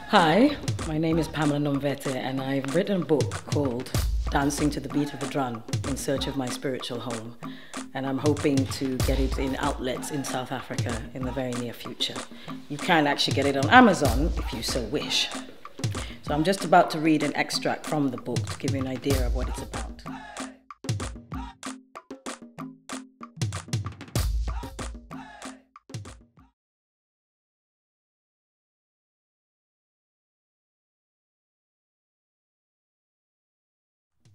Hi, my name is Pamela Nomvete, and I've written a book called Dancing to the Beat of the Drum in Search of My Spiritual Home. And I'm hoping to get it in outlets in South Africa in the very near future. You can actually get it on Amazon if you so wish. So I'm just about to read an extract from the book to give you an idea of what it's about.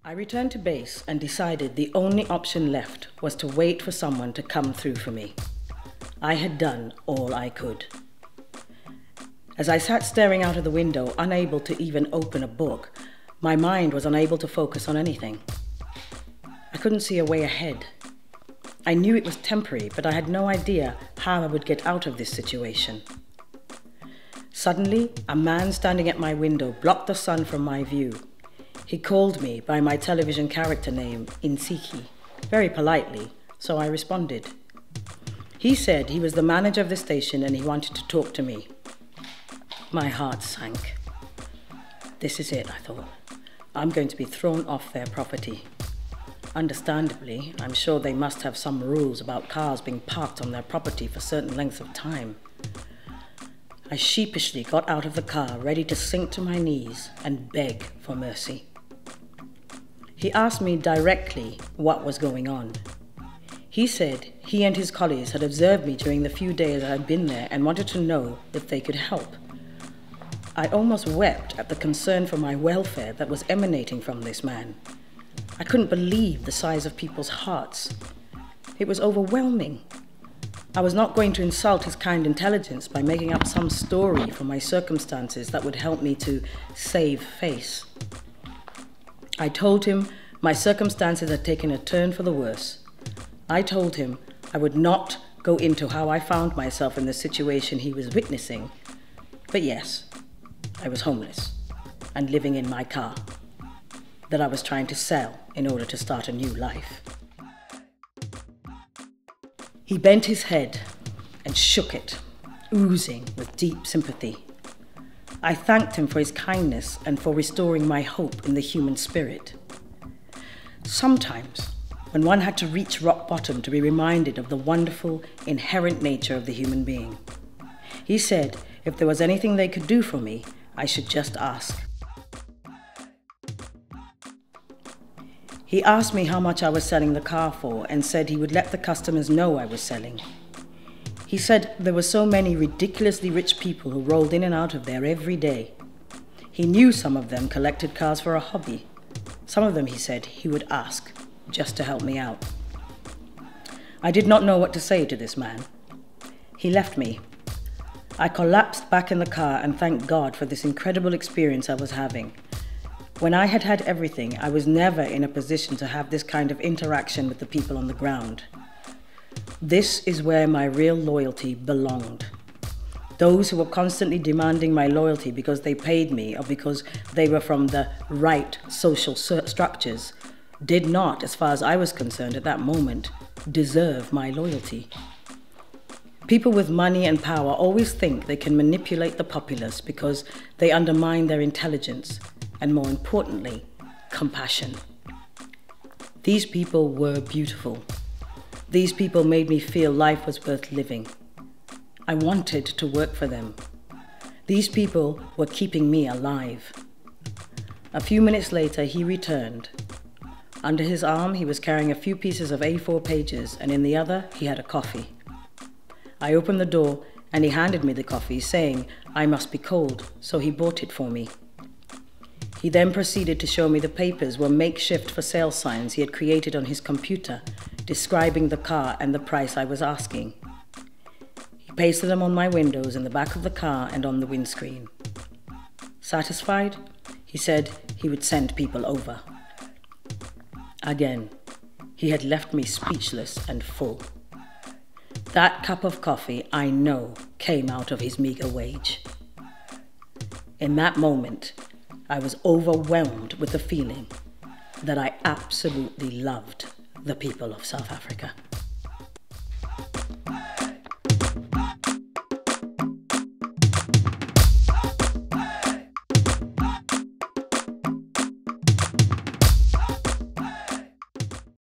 I returned to base and decided the only option left was to wait for someone to come through for me. I had done all I could. As I sat staring out of the window, unable to even open a book, my mind was unable to focus on anything. I couldn't see a way ahead. I knew it was temporary, but I had no idea how I would get out of this situation. Suddenly, a man standing at my window blocked the sun from my view. He called me by my television character name, Zincume, very politely, so I responded. He said he was the manager of the station and he wanted to talk to me. My heart sank. This is it, I thought. I'm going to be thrown off their property. Understandably, I'm sure they must have some rules about cars being parked on their property for certain lengths of time. I sheepishly got out of the car, ready to sink to my knees and beg for mercy. He asked me directly what was going on. He said he and his colleagues had observed me during the few days I had been there and wanted to know if they could help. I almost wept at the concern for my welfare that was emanating from this man. I couldn't believe the size of people's hearts. It was overwhelming. I was not going to insult his kind intelligence by making up some story from my circumstances that would help me to save face. I told him my circumstances had taken a turn for the worse. I told him I would not go into how I found myself in the situation he was witnessing. But yes, I was homeless and living in my car that I was trying to sell in order to start a new life. He bent his head and shook it, oozing with deep sympathy. I thanked him for his kindness and for restoring my hope in the human spirit. Sometimes, when one had to reach rock bottom to be reminded of the wonderful, inherent nature of the human being, he said if there was anything they could do for me, I should just ask. He asked me how much I was selling the car for and said he would let the customers know I was selling. He said there were so many ridiculously rich people who rolled in and out of there every day. He knew some of them collected cars for a hobby. Some of them, he said, he would ask just to help me out. I did not know what to say to this man. He left me. I collapsed back in the car and thanked God for this incredible experience I was having. When I had had everything, I was never in a position to have this kind of interaction with the people on the ground. This is where my real loyalty belonged. Those who were constantly demanding my loyalty because they paid me or because they were from the right social structures did not, as far as I was concerned at that moment, deserve my loyalty. People with money and power always think they can manipulate the populace because they undermine their intelligence and, more importantly, compassion. These people were beautiful. These people made me feel life was worth living. I wanted to work for them. These people were keeping me alive. A few minutes later, he returned. Under his arm, he was carrying a few pieces of A4 pages, and in the other, he had a coffee. I opened the door, and he handed me the coffee, saying I must be cold, so he bought it for me. He then proceeded to show me the papers were makeshift for sale signs he had created on his computer, describing the car and the price I was asking. He pasted them on my windows in the back of the car and on the windscreen. Satisfied? He said he would send people over. Again, he had left me speechless and full. That cup of coffee, I know, came out of his meager wage. In that moment, I was overwhelmed with the feeling that I absolutely loved the people of South Africa.